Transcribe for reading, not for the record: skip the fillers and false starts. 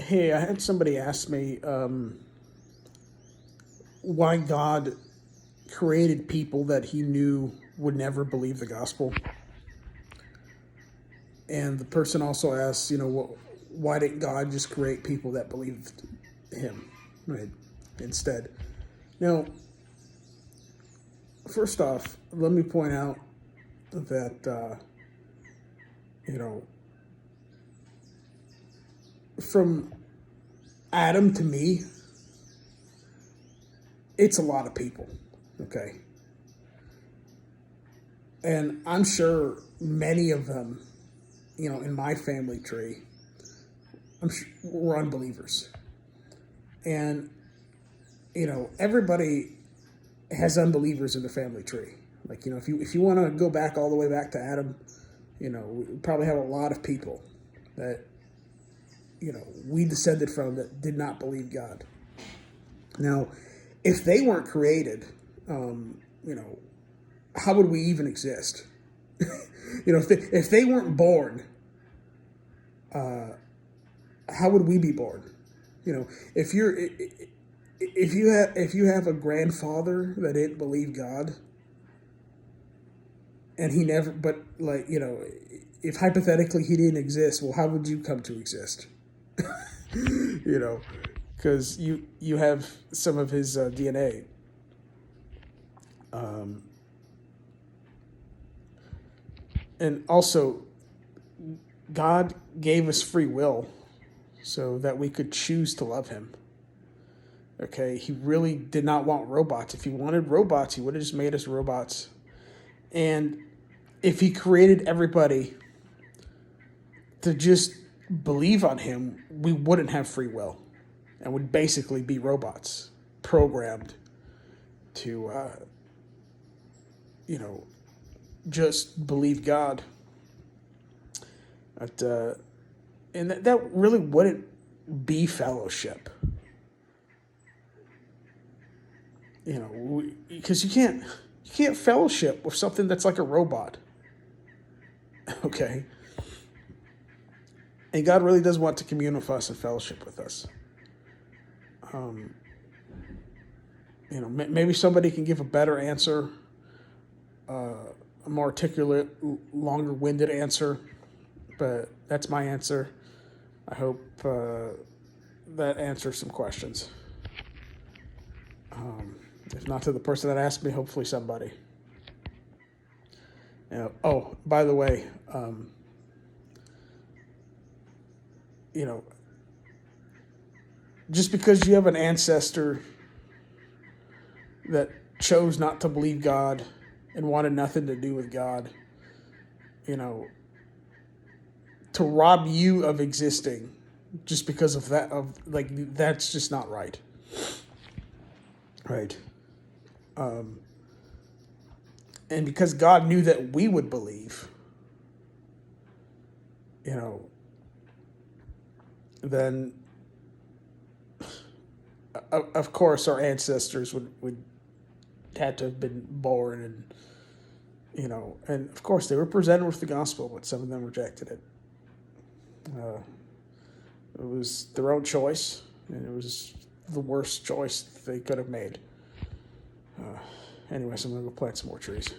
Hey, I had somebody ask me why God created people that he knew would never believe the gospel. And the person also asked, why didn't God just create people that believed him, right, instead? Now, first off, let me point out that, you know, from Adam to me, it's a lot of people, okay? And I'm sure many of them, in my family tree, I'm sure were unbelievers. And, everybody has unbelievers in the family tree. Like, if you want to go back all the way back to Adam, we probably have a lot of people that, we descended from that did not believe God. Now, if they weren't created, how would we even exist? If they weren't born, how would we be born? If you have a grandfather that didn't believe God, and he never, but if hypothetically he didn't exist, well, how would you come to exist? you know, because you have some of his DNA. And also, God gave us free will so that we could choose to love him. Okay, he really did not want robots. If he wanted robots, he would have just made us robots. And if he created everybody to just believe on him, we wouldn't have free will and would basically be robots programmed to, just believe God. And that really wouldn't be fellowship. Because you can't fellowship with something that's like a robot. Okay? And God really does want to commune with us and fellowship with us. Maybe somebody can give a better answer, a more articulate, longer-winded answer, but that's my answer. I hope that answers some questions. If not to the person that asked me, hopefully somebody. Oh, by the way, just because you have an ancestor that chose not to believe God and wanted nothing to do with God, to rob you of existing just because of that, that's just not right. Right. And because God knew that we would believe, then of course our ancestors would had to have been born, and of course they were presented with the gospel, but some of them rejected it. It was their own choice, and it was the worst choice they could have made. Anyways, I'm going to go plant some more trees.